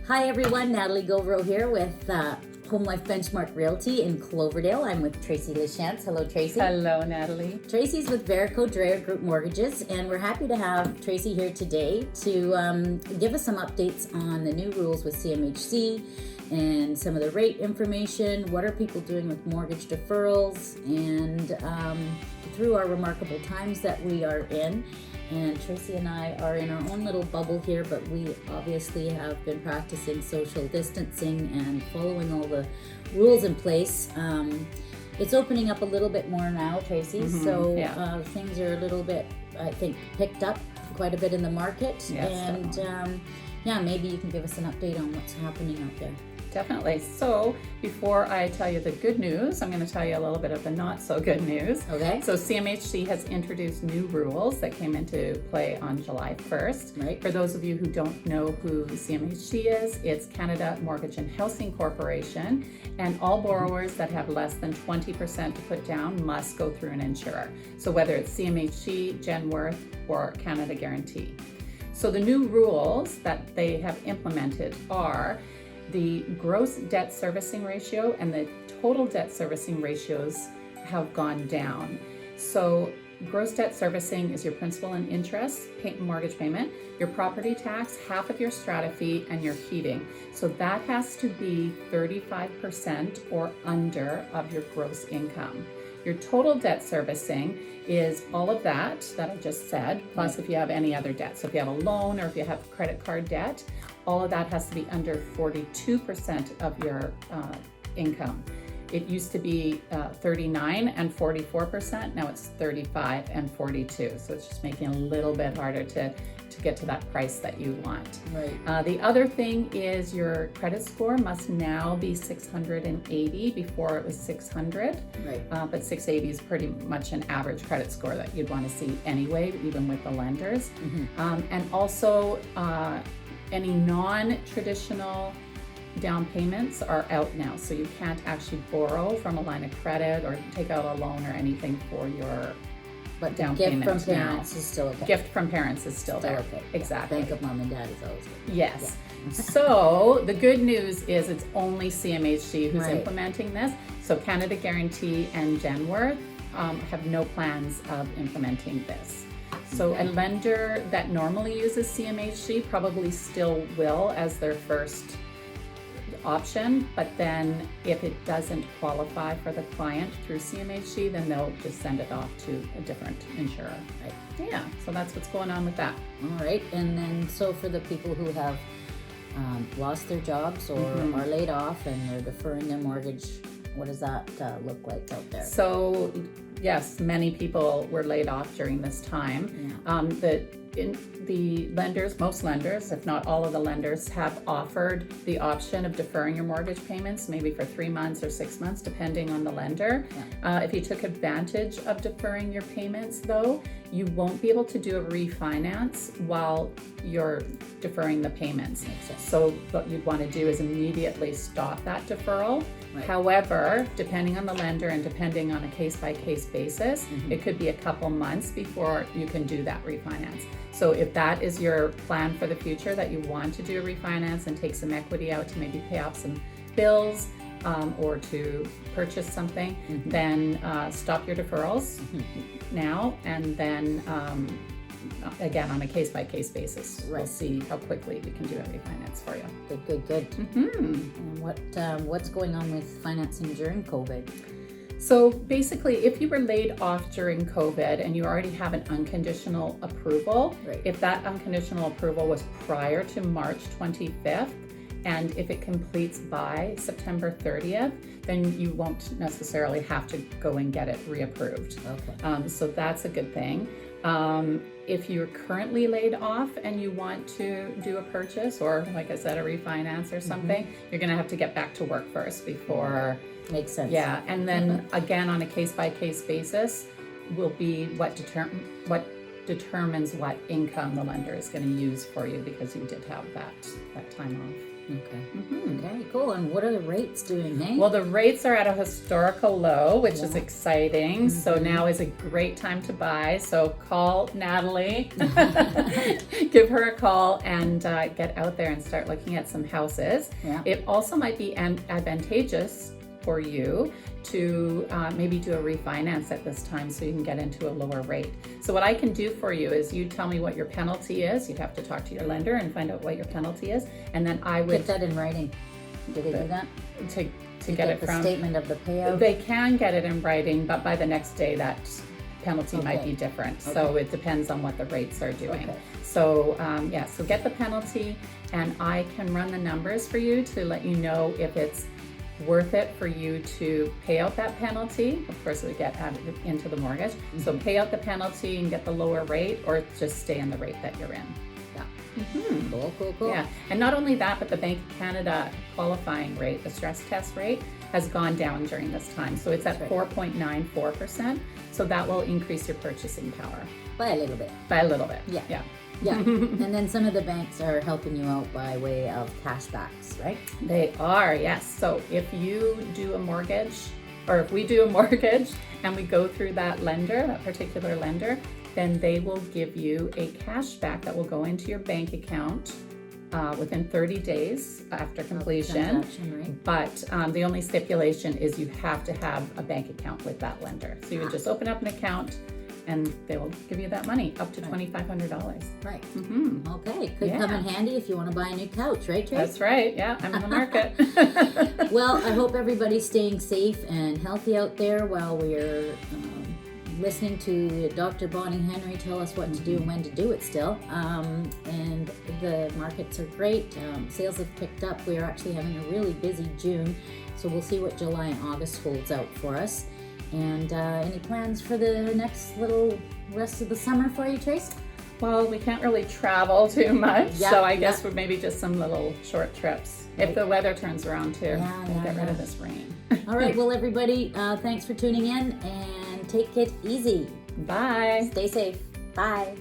Hi everyone, Natalie Gauvreau here with Home Life Benchmark Realty in Cloverdale. I'm with Tracy LaChance. Hello, Tracy. Hello, Natalie. Tracy's with Verico Dreyer Group Mortgages, and we're happy to have Tracy here today to give us some updates on the new rules with CMHC and some of the rate information. What are people doing with mortgage deferrals, and through our remarkable times that we are in. And Tracy and I are in our own little bubble here, but we obviously have been practicing social distancing and following all the rules in place. It's opening up a little bit more now, Tracy, so things are a little bit, I think, picked up quite a bit in the market. Yes, and maybe you can give us an update on what's happening out there. Definitely. So before I tell you the good news, I'm going to tell you a little bit of the not so good news. Okay. So CMHC has introduced new rules that came into play on July 1st. Right. For those of you who don't know who CMHC is, it's Canada Mortgage and Housing Corporation, and all borrowers that have less than 20% to put down must go through an insurer. So whether it's CMHC, Genworth, or Canada Guarantee. So the new rules that they have implemented are the gross debt servicing ratio and the total debt servicing ratios have gone down. So gross debt servicing is your principal and interest, mortgage payment, your property tax, half of your strata fee, and your heating. So that has to be 35% or under of your gross income. Your total debt servicing is all of that I just said, plus if you have any other debt. So if you have a loan or if you have credit card debt, all of that has to be under 42% of your income. It used to be 39 and 44%. Now it's 35 and 42. So it's just making it a little bit harder to get to that price that you want. Right. The other thing is your credit score must now be 680. Before it was 600. Right. But 680 is pretty much an average credit score that you'd want to see anyway, even with the lenders. And also any non-traditional down payments are out now, so you can't actually borrow from a line of credit or take out a loan or anything for your down payment. Gift from parents is still okay. Gift from parents is still there. Okay. Exactly. Bank of mom and dad is always good. Yes. So the good news is it's only CMHC who's Right. implementing this. So Canada Guarantee and Genworth have no plans of implementing this. So a lender that normally uses CMHC probably still will as their first option, but then if it doesn't qualify for the client through CMHC, then they'll just send it off to a different insurer. Right. Yeah, so that's what's going on with that. All right. And then so for the people who have lost their jobs or are laid off and they're deferring their mortgage, what does that look like out there? So yes, many people were laid off during this time. The lenders, most lenders, if not all of the lenders, have offered the option of deferring your mortgage payments, maybe for 3 months or 6 months, depending on the lender. If you took advantage of deferring your payments, though, you won't be able to do a refinance while you're deferring the payments. So what you'd want to do is immediately stop that deferral. Right. However, depending on the lender and depending on a case-by-case basis, it could be a couple months before you can do that refinance. So if that is your plan for the future, that you want to do a refinance and take some equity out to maybe pay off some bills or to purchase something, then stop your deferrals now, and then again, on a case-by-case basis, we'll see how quickly we can do a refinance for you. Good. And what's going on with financing during COVID? So basically, if you were laid off during COVID and you already have an unconditional approval, if that unconditional approval was prior to March 25th, and if it completes by September 30th, then you won't necessarily have to go and get it reapproved. Okay. So that's a good thing. If you're currently laid off and you want to do a purchase or, like I said, a refinance or something, you're going to have to get back to work first before. Makes sense. Yeah, and then again, on a case-by-case basis, will be what determines what income the lender is going to use for you, because you did have that time off. Okay. Mhm. Okay, cool. And what are the rates doing, hey? Well, the rates are at a historical low, which is Yeah. exciting. So Mhm. now is a great time to buy. So call Natalie, give her a call, and get out there and start looking at some houses. Yeah. It also might be advantageous for you to maybe do a refinance at this time so you can get into a lower rate. So what I can do for you is you tell me what your penalty is. You'd have to talk to your lender and find out what your penalty is, and then I would Get that in writing. Do they do that? to get it the from. statement of the payout. They can get it in writing, but by the next day that penalty might Okay. be different. So Okay. it depends on what the rates are doing. Okay. So so get the penalty, and I can run the numbers for you to let you know if it's worth it for you to pay out that penalty. Of course, it would get added into the mortgage. So pay out the penalty and get the lower rate, or just stay in the rate that you're in. Yeah. Cool. Yeah, and not only that, but the Bank of Canada qualifying rate, the stress test rate, has gone down during this time. So it's at That's right. 4.94%. So that will increase your purchasing power By a little bit. by a little bit. Yeah. Yeah. Yeah. And then some of the banks are helping you out by way of cashbacks, right? They are, yes. So if you do a mortgage, or if we do a mortgage and we go through that lender, that particular lender, then they will give you a cashback that will go into your bank account within 30 days after completion. Transaction, right? But the only stipulation is you have to have a bank account with that lender. So you would just open up an account and they will give you that money up to $2,500. Right. Mm-hmm. Okay. Could come in handy if you want to buy a new couch, right, Trace? That's right. Yeah, I'm in the market. Well, I hope everybody's staying safe and healthy out there while we're listening to Dr. Bonnie Henry tell us what to do and when to do it still. And the markets are great. Sales have picked up. We are actually having a really busy June. So we'll see what July and August holds out for us. And any plans for the next little rest of the summer for you, Trace? Well, we can't really travel too much, Yeah, so I guess yeah. we're maybe just some little short trips. Right. If the weather turns around too, Yeah, we'll get rid yeah. of this rain. All right. Well, everybody, thanks for tuning in and take it easy. Bye. Stay safe. Bye.